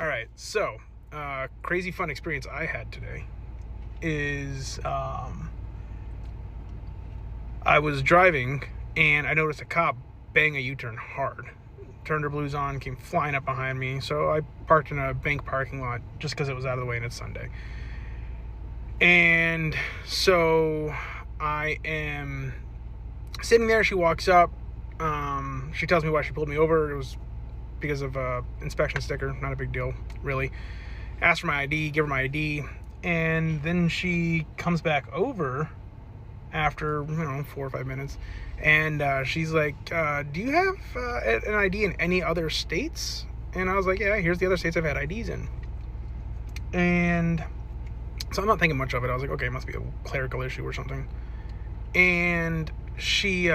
All right, so crazy fun experience I had today is I was driving and I noticed a cop bang a U-turn hard. Turned her blues on, came flying up behind me, so I parked in a bank parking lot just because it was out of the way and it's Sunday. And so I am sitting there. She walks up. She tells me why she pulled me over. It was because of a inspection sticker. Not a big deal, really. Asked for my ID, give her my ID, and then she comes back over after 4 or 5 minutes, and she's like, "Do you have an ID in any other states?" And I was like, "Yeah, here's the other states I've had IDs in." And so I'm not thinking much of it. I was like, okay, it must be a clerical issue or something. And she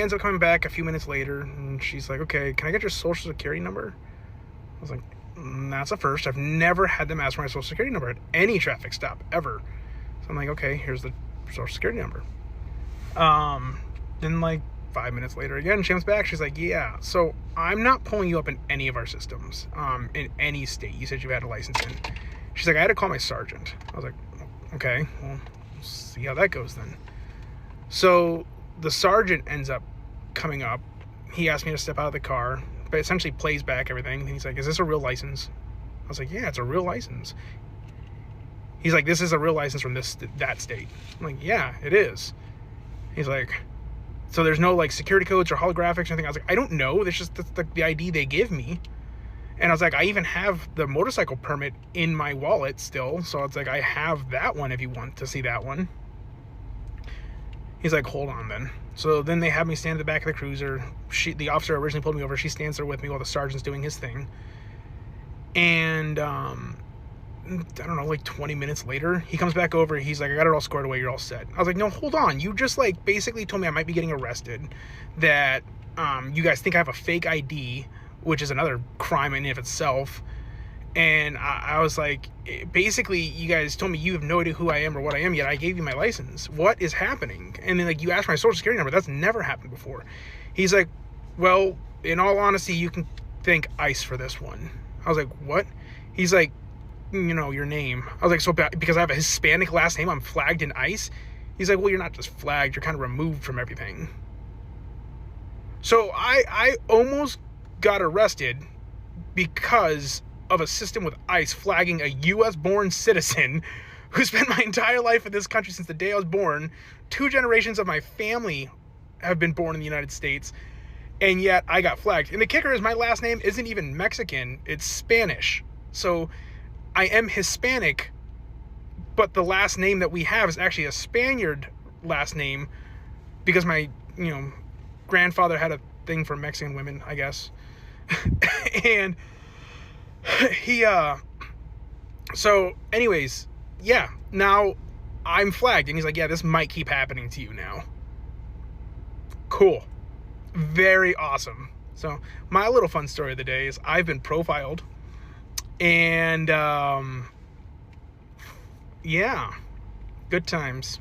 ends up coming back a few minutes later, and she's like, "Okay, can I get your social security number?" I was like, "That's a first. I've never had them ask for my social security number at any traffic stop, ever." So I'm like, "Okay, here's the social security number." Then like 5 minutes later again, she comes back. She's like, "Yeah, so I'm not pulling you up in any of our systems, in any state you said you had a license in." She's like, "I had to call my sergeant." I was like, "Okay, well, we'll see how that goes then." So the sergeant ends up coming up. He asked me to step out of the car, but essentially plays back everything. And he's like, "Is this a real license?" I was like, "Yeah, it's a real license." He's like, "This is a real license from that state." I'm like, "Yeah, it is." He's like, "So there's no like security codes or holographics or anything?" I was like, "I don't know. That's just the ID they give me." And I was like, "I even have the motorcycle permit in my wallet still. So it's like, I have that one if you want to see that one." He's like, "Hold on then." So then they have me stand at the back of the cruiser. The officer originally pulled me over. She stands there with me while the sergeant's doing his thing. And I don't know, like 20 minutes later, he comes back over. He's like, "I got it all squared away. You're all set." I was like, "No, hold on. You just like basically told me I might be getting arrested. That you guys think I have a fake ID, which is another crime in and of itself." And I was like, basically, you guys told me you have no idea who I am or what I am, yet I gave you my license. What is happening? And then like, you asked my social security number. That's never happened before. He's like, "Well, in all honesty, you can thank ICE for this one." I was like, "What?" He's like, "Your name." I was like, "So because I have a Hispanic last name, I'm flagged in ICE?" He's like, "Well, you're not just flagged, you're kind of removed from everything." So I almost got arrested because of a system with ICE flagging a U.S.-born citizen who spent my entire life in this country since the day I was born. 2 generations of my family have been born in the United States, and yet I got flagged. And the kicker is my last name isn't even Mexican, it's Spanish. So I am Hispanic, but the last name that we have is actually a Spaniard last name because my, grandfather had a thing for Mexican women, I guess. And he, so anyways, yeah, now I'm flagged. And he's like, "Yeah, this might keep happening to you now." Cool. Very awesome. So my little fun story of the day is I've been profiled. And, yeah, good times.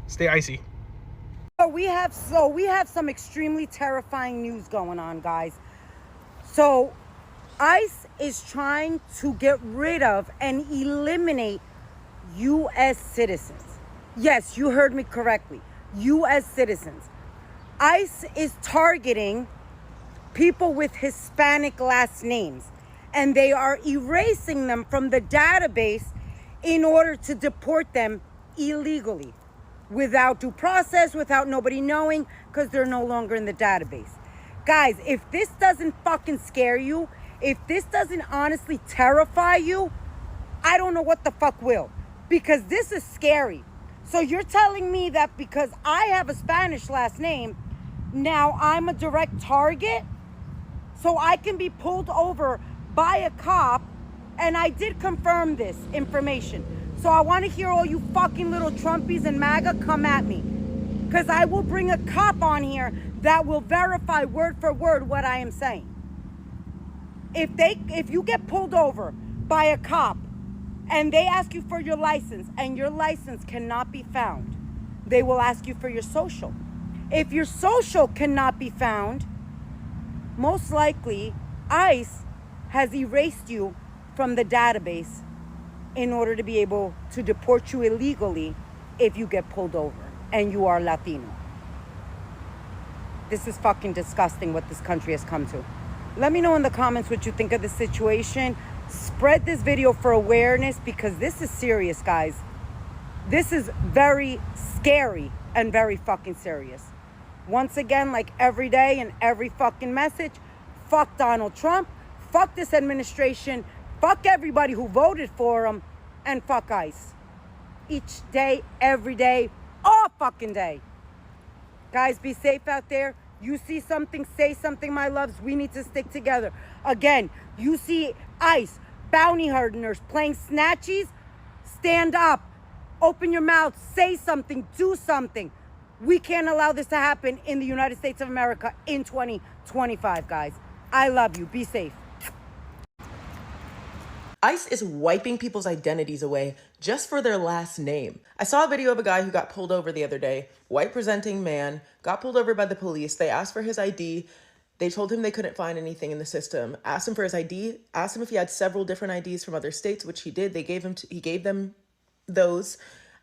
Stay icy. We have some extremely terrifying news going on, guys. So ICE is trying to get rid of and eliminate U.S. citizens. Yes, you heard me correctly. U.S. citizens. ICE is targeting people with Hispanic last names, and they are erasing them from the database in order to deport them illegally, without due process, without nobody knowing, because they're no longer in the database. Guys, if this doesn't fucking scare you, if this doesn't honestly terrify you, I don't know what the fuck will, because this is scary. So you're telling me that because I have a Spanish last name, now I'm a direct target? So I can be pulled over by a cop, and I did confirm this information. So I want to hear all you fucking little Trumpies and MAGA come at me, because I will bring a cop on here that will verify word for word what I am saying. If you get pulled over by a cop and they ask you for your license and your license cannot be found, they will ask you for your social. If your social cannot be found, most likely ICE has erased you from the database in order to be able to deport you illegally if you get pulled over and you are Latino. This is fucking disgusting what this country has come to. Let me know in the comments what you think of the situation. Spread this video for awareness because this is serious, guys. This is very scary and very fucking serious. Once again, like every day and every fucking message, fuck Donald Trump, fuck this administration, fuck everybody who voted for him, and fuck ICE. Each day, every day, all fucking day. Guys, be safe out there. You see something, say something, my loves. We need to stick together. Again, you see ICE, bounty hunters playing snatchies, stand up. Open your mouth, say something, do something. We can't allow this to happen in the United States of America in 2025, guys. I love you. Be safe. ICE is wiping people's identities away just for their last name. I saw a video of a guy who got pulled over the other day, white presenting man, got pulled over by the police. They asked for his ID. They told him they couldn't find anything in the system, asked him for his ID, asked him if he had several different IDs from other states, which he did. He gave them those,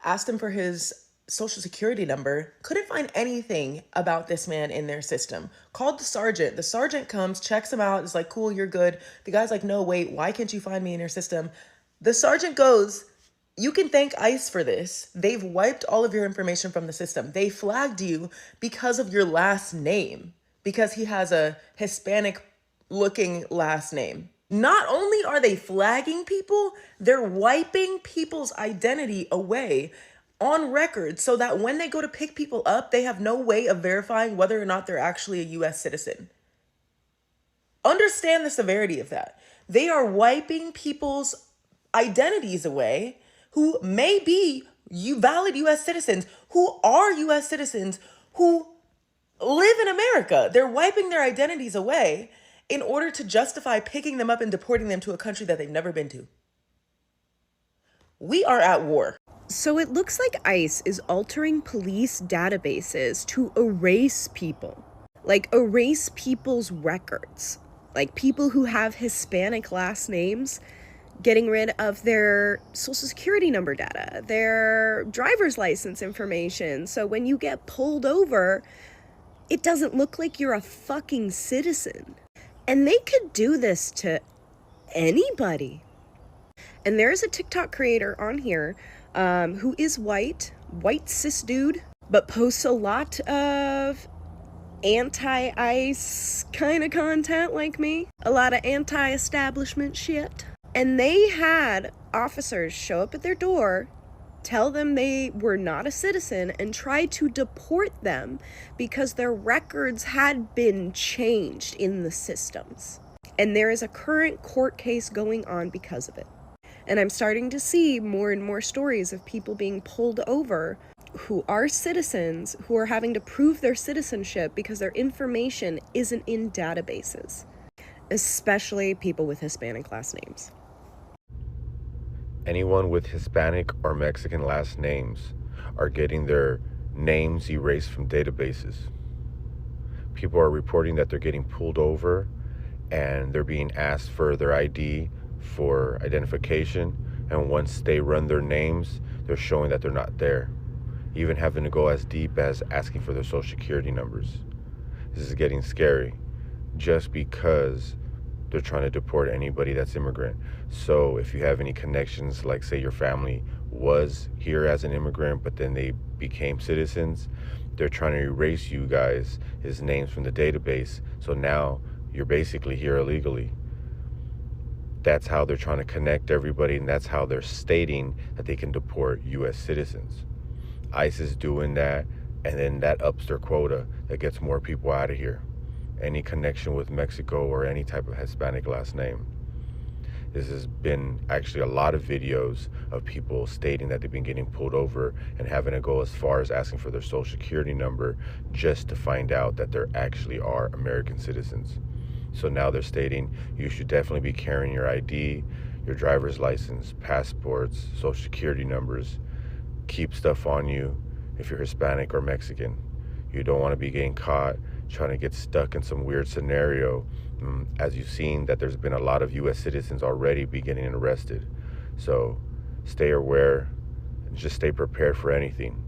asked him for his social security number, couldn't find anything about this man in their system. Called the sergeant. The sergeant comes, checks him out, is like, cool, you're good. The guy's like, no, wait, why can't you find me in your system? The sergeant goes, you can thank ICE for this. They've wiped all of your information from the system. They flagged you because of your last name, because he has a Hispanic looking last name. Not only are they flagging people, they're wiping people's identity away on record so that when they go to pick people up, they have no way of verifying whether or not they're actually a US citizen. Understand the severity of that. They are wiping people's identities away who may be valid US citizens, who are US citizens, who live in America. They're wiping their identities away in order to justify picking them up and deporting them to a country that they've never been to. We are at war. So it looks like ICE is altering police databases to erase people. Like erase people's records. Like people who have Hispanic last names, getting rid of their social security number data, their driver's license information. So when you get pulled over, it doesn't look like you're a fucking citizen. And they could do this to anybody. And there's a TikTok creator on here who is white cis dude, but posts a lot of anti-ICE kind of content like me. A lot of anti-establishment shit. And they had officers show up at their door, tell them they were not a citizen, and try to deport them because their records had been changed in the systems. And there is a current court case going on because of it. And I'm starting to see more and more stories of people being pulled over who are citizens who are having to prove their citizenship because their information isn't in databases, especially people with Hispanic last names. Anyone with Hispanic or Mexican last names are getting their names erased from databases. People are reporting that they're getting pulled over and they're being asked for their ID for identification, and once they run their names, they're showing that they're not there, even having to go as deep as asking for their social security numbers. This is getting scary just because they're trying to deport anybody that's immigrant. So if you have any connections, like say your family was here as an immigrant but then they became citizens, they're trying to erase you guys, his names from the database, so now you're basically here illegally. That's how they're trying to connect everybody, and that's how they're stating that they can deport US citizens. ICE is doing that, and then that ups their quota. That gets more people out of here. Any connection with Mexico or any type of Hispanic last name. This has been actually a lot of videos of people stating that they've been getting pulled over and having to go as far as asking for their social security number just to find out that they actually are American citizens. So now they're stating you should definitely be carrying your ID, your driver's license, passports, social security numbers. Keep stuff on you if you're Hispanic or Mexican. You don't want to be getting caught trying to get stuck in some weird scenario. As you've seen, that there's been a lot of U.S. citizens already be getting arrested. So stay aware and just stay prepared for anything.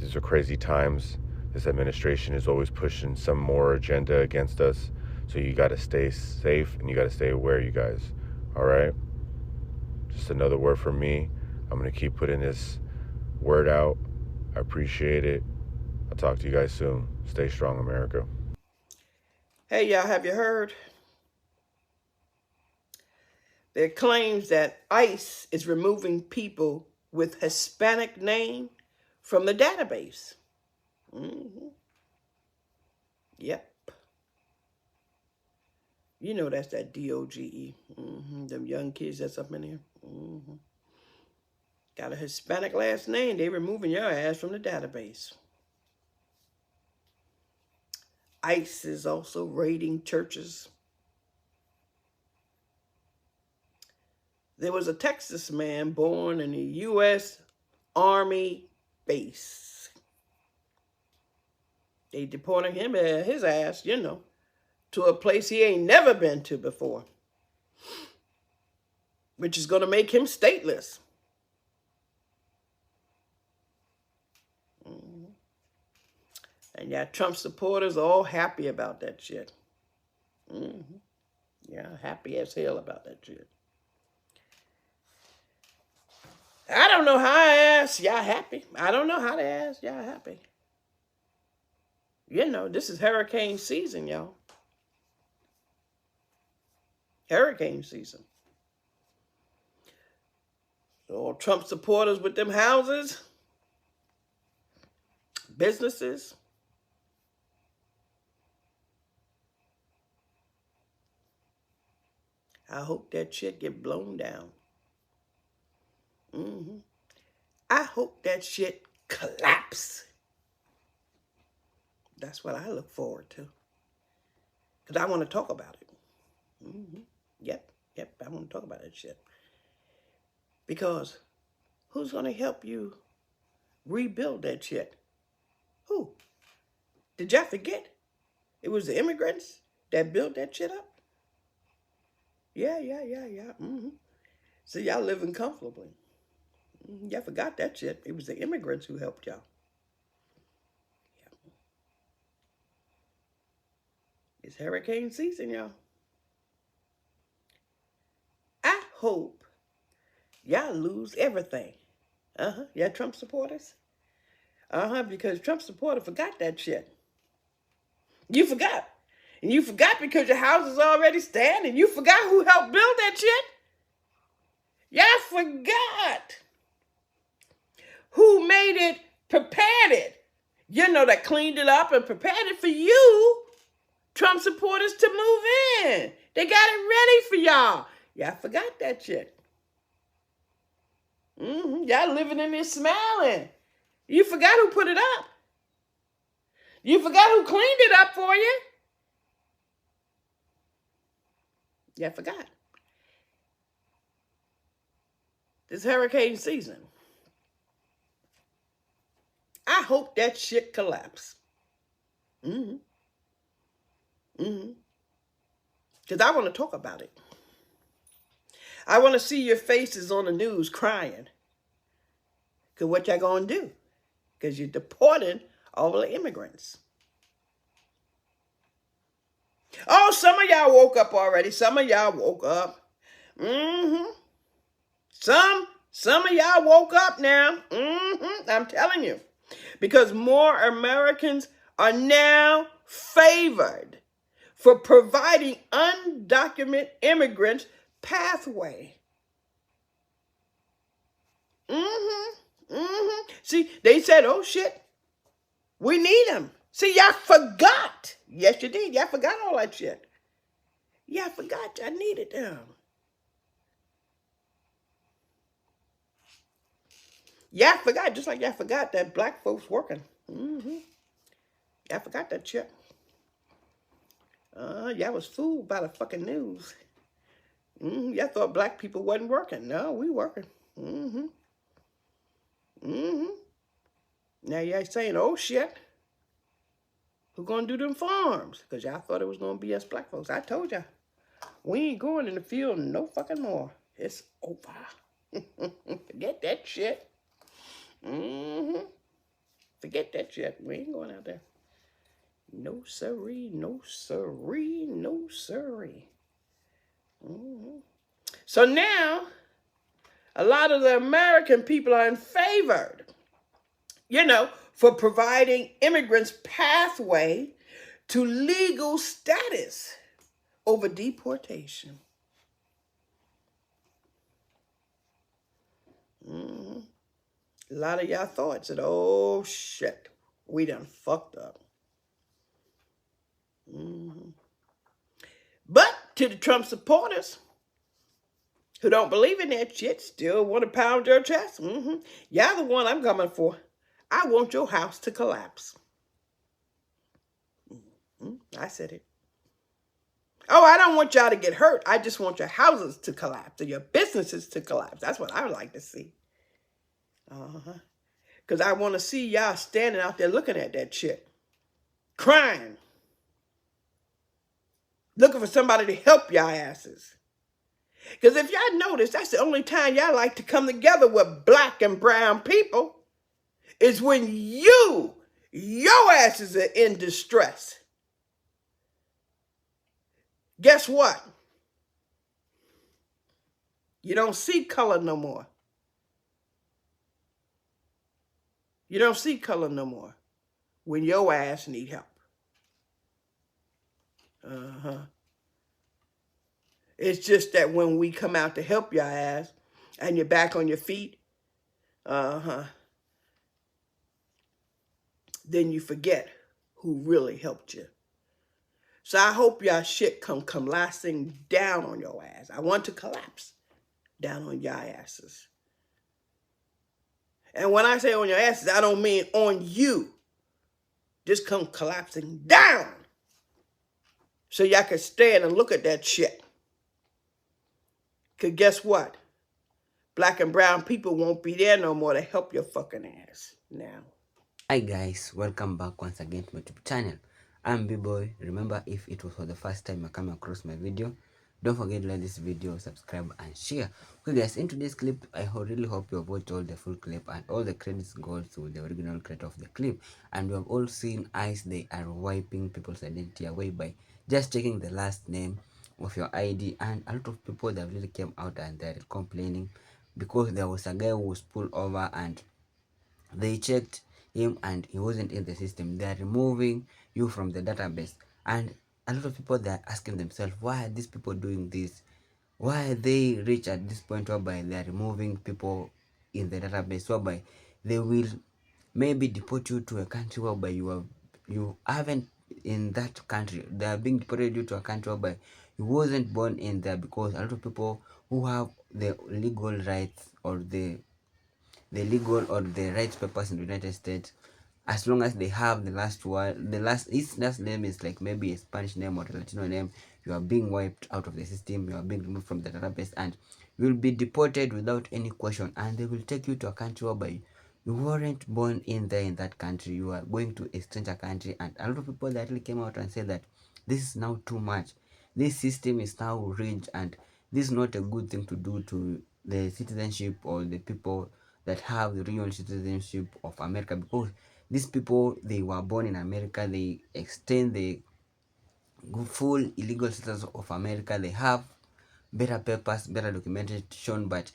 These are crazy times. This administration is always pushing some more agenda against us. So you got to stay safe and you got to stay aware, you guys. All right? Just another word from me. I'm going to keep putting this word out. I appreciate it. I'll talk to you guys soon. Stay strong, America. Hey, y'all, have you heard? There are claims that ICE is removing people with Hispanic name from the database. Yep. You know that's that DOGE. Them young kids that's up in here. Got a Hispanic last name, they removing your ass from the database. ICE is also raiding churches. There was a Texas man born in the U.S. Army base. They deported him, his ass, to a place he ain't never been to before, which is going to make him stateless. And yeah, Trump supporters are all happy about that shit. Yeah, happy as hell about that shit. I don't know how I ask y'all happy. I don't know how to ask y'all happy. This is hurricane season, y'all. Hurricane season. So all Trump supporters with them houses, businesses, I hope that shit get blown down. I hope that shit collapse. That's what I look forward to. Because I want to talk about it. Yep, I want to talk about that shit. Because who's going to help you rebuild that shit? Who? Did y'all forget? It was the immigrants that built that shit up? Yeah. So y'all living comfortably. Y'all forgot that shit. It was the immigrants who helped y'all. Yeah. It's hurricane season, y'all. I hope y'all lose everything. Yeah, Trump supporters. Because Trump supporters forgot that shit. You forgot. And you forgot because your house is already standing. You forgot who helped build that shit. Y'all forgot who made it, prepared it. That cleaned it up and prepared it for you, Trump supporters, to move in. They got it ready for y'all. Y'all forgot that shit. Y'all living in there smiling. You forgot who put it up. You forgot who cleaned it up for you. Y'all forgot. This hurricane season. I hope that shit collapse. Because I want to talk about it. I want to see your faces on the news crying. Because what y'all going to do? Because you're deporting all the immigrants. Oh, some of y'all woke up already. Some of y'all woke up. Some of y'all woke up now. I'm telling you. Because more Americans are now favored for providing undocumented immigrants pathway. See, they said, oh shit, we need them. See, y'all forgot. Yes, you did. Y'all forgot all that shit. Y'all forgot y'all needed them. Y'all forgot, just like y'all forgot that black folks working. Y'all forgot that shit. Y'all was fooled by the fucking news. Y'all thought black people wasn't working. No, we working. Now y'all saying, oh shit. who gonna do them farms. Because y'all thought it was gonna be us black folks. I told y'all, we ain't going in the field no fucking more. It's over. Forget that shit. Forget that shit. We ain't going out there. No siree, no siree, no siree. So now, a lot of the American people are in favor, for providing immigrants pathway to legal status over deportation. A lot of y'all thought, said, oh shit, we done fucked up. But to the Trump supporters who don't believe in that shit, still want to pound your chest, y'all the one I'm coming for. I want your house to collapse. I said it. Oh, I don't want y'all to get hurt. I just want your houses to collapse or your businesses to collapse. That's what I would like to see. Because I want to see y'all standing out there looking at that shit. Crying. Looking for somebody to help y'all asses. Because if y'all notice, that's the only time y'all like to come together with black and brown people is when your asses are in distress. Guess what? You don't see color no more. You don't see color no more when your ass need help. It's just that when we come out to help your ass and you're back on your feet, then you forget who really helped you. So I hope y'all shit come collapsing down on your ass. I want to collapse down on your asses. And when I say on your asses, I don't mean on you. Just come collapsing down. So y'all can stand and look at that shit. Because guess what? Black and brown people won't be there no more to help your fucking ass now. Hi guys, welcome back once again to my YouTube channel. I'm B-Boy. Remember, if it was for the first time you come across my video, don't forget to like this video, subscribe and share. Okay guys, in today's clip, I really hope you have watched all the full clip and all the credits go to the original creator of the clip. And we have all seen ICE, they are wiping people's identity away by just checking the last name of your ID. And a lot of people that really came out and they're complaining because there was a guy who was pulled over and they checked him and he wasn't in the system. They are removing you from the database, and a lot of people, they are asking themselves, why are these people doing this? Why are they reach at this point whereby they are removing people in the database, whereby they will maybe deport you to a country whereby you haven't in that country. They are being deported you to a country whereby you wasn't born in there, because a lot of people who have the legal rights or the legal or the right papers in the United States, as long as they have the last one, his last name is like maybe a Spanish name or a Latino name, you are being wiped out of the system, you are being removed from the database, and you will be deported without any question, and they will take you to a country whereby you weren't born in there in that country. You are going to a stranger country, and a lot of people that really came out and said that this is now too much. This system is now rigged, and this is not a good thing to do to the citizenship or the people that have the real citizenship of America, because these people, they were born in America, they extend the full illegal status of America, they have better papers, better documentation, but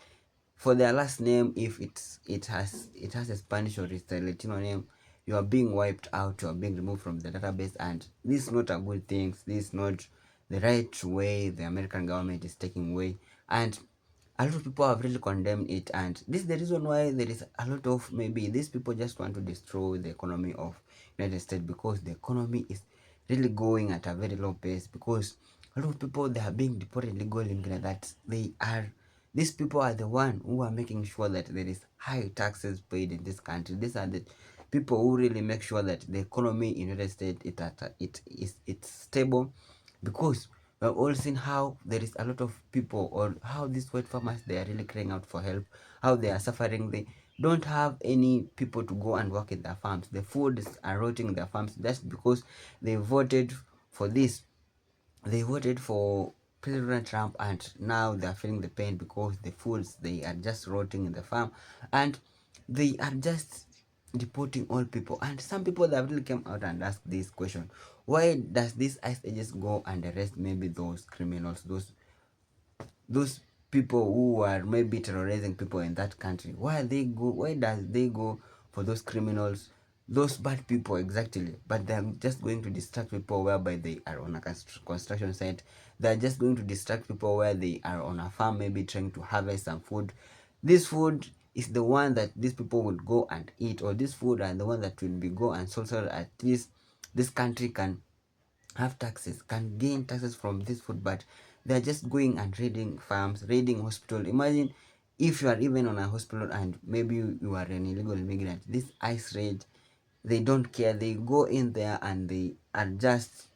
for their last name, if it has a Spanish or it's a Latino name, you are being wiped out, you are being removed from the database, and this is not a good thing. This is not the right way the American government is taking away, and a lot of people have really condemned it. And this is the reason why there is a lot of, maybe these people just want to destroy the economy of United States, because the economy is really going at a very low pace, because a lot of people, they are being deported legally, that these people are the one who are making sure that there is high taxes paid in this country. These are the people who really make sure that the economy in United States it's stable, because we have all seen how there is a lot of people, or how these white farmers, they are really crying out for help, how they are suffering. don't have any people to go and work in their farms. The foods are rotting in their farms just because they voted for this. They voted for President Trump, and now they are feeling the pain because the foods, they are just rotting in the farm, and they are just deporting all people. And some people that really came out and asked this question: why does this ICE agents go and arrest maybe those criminals, those people who are maybe terrorizing people in that country? Why does they go for those criminals, those bad people exactly? But they're just going to distract people whereby they are on a construction site. They're just going to distract people where they are on a farm, maybe trying to harvest some food. This food is the one that these people would go and eat, or this food are the one that will be go and so at least this country can have taxes, can gain taxes from this food. But they're just going and raiding farms, raiding hospital. Imagine if you are even on a hospital and maybe you are an illegal immigrant. This ICE raid, they don't care. They go in there and they are just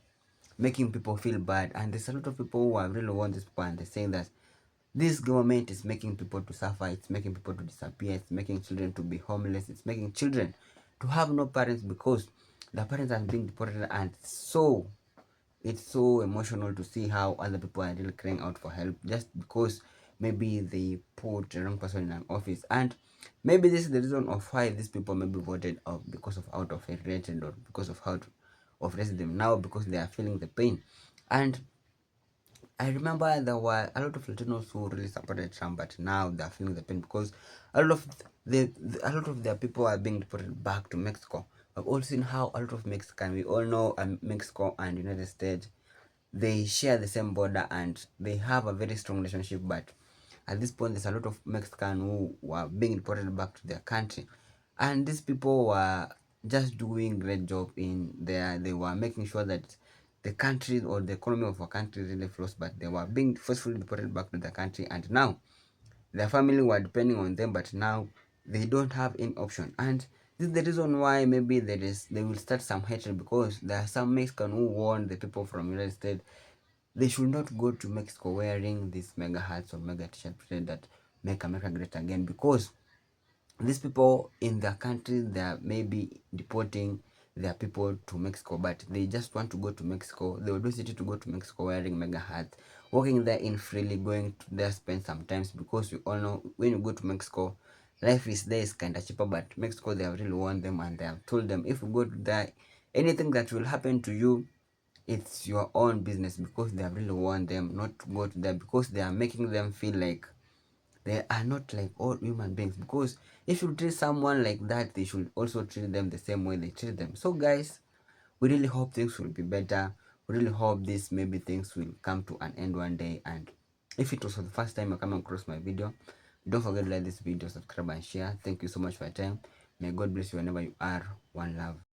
making people feel bad. And there's a lot of people who are really want this people, and they're saying that this government is making people to suffer, it's making people to disappear, it's making children to be homeless, it's making children to have no parents because the parents are being deported. And so it's so emotional to see how other people are really crying out for help just because maybe they put the wrong person in an office. And maybe this is the reason of why these people maybe voted out, because of out of hatred, or because of how to of racism now, because they are feeling the pain. And I remember there were a lot of Latinos who really supported Trump, but now they're feeling the pain because a lot of a lot of their people are being deported back to Mexico. I've also seen how a lot of Mexican, we all know Mexico and United States, they share the same border and they have a very strong relationship. But at this point, there's a lot of Mexican who were being deported back to their country, and these people were just doing great job in there. They were making sure that the country or the economy of a country really flows, but they were being forcefully deported back to their country. And now their family were depending on them, but now they don't have any option. And this is the reason why maybe they will start some hatred, because there are some Mexican who warn the people from United States they should not go to Mexico wearing these mega hats or mega t-shirt that make America great again, because these people in their country, they are maybe deporting their people to Mexico, but they just want to go to Mexico. They would visit to go to Mexico wearing mega hats, walking there in freely, going to there spend some times, because we all know when you go to Mexico, life is there is kind of cheaper. But Mexico, they have really warned them, and they have told them if you go to there, anything that will happen to you, it's your own business, because they have really warned them not to go to there, because they are making them feel like they are not like all human beings. Because if you treat someone like that, they should also treat them the same way they treat them. So guys, we really hope things will be better. We really hope this maybe things will come to an end one day. And if it was for the first time you're coming across my video, don't forget to like this video, subscribe and share. Thank you so much for your time. May God bless you whenever you are. One love.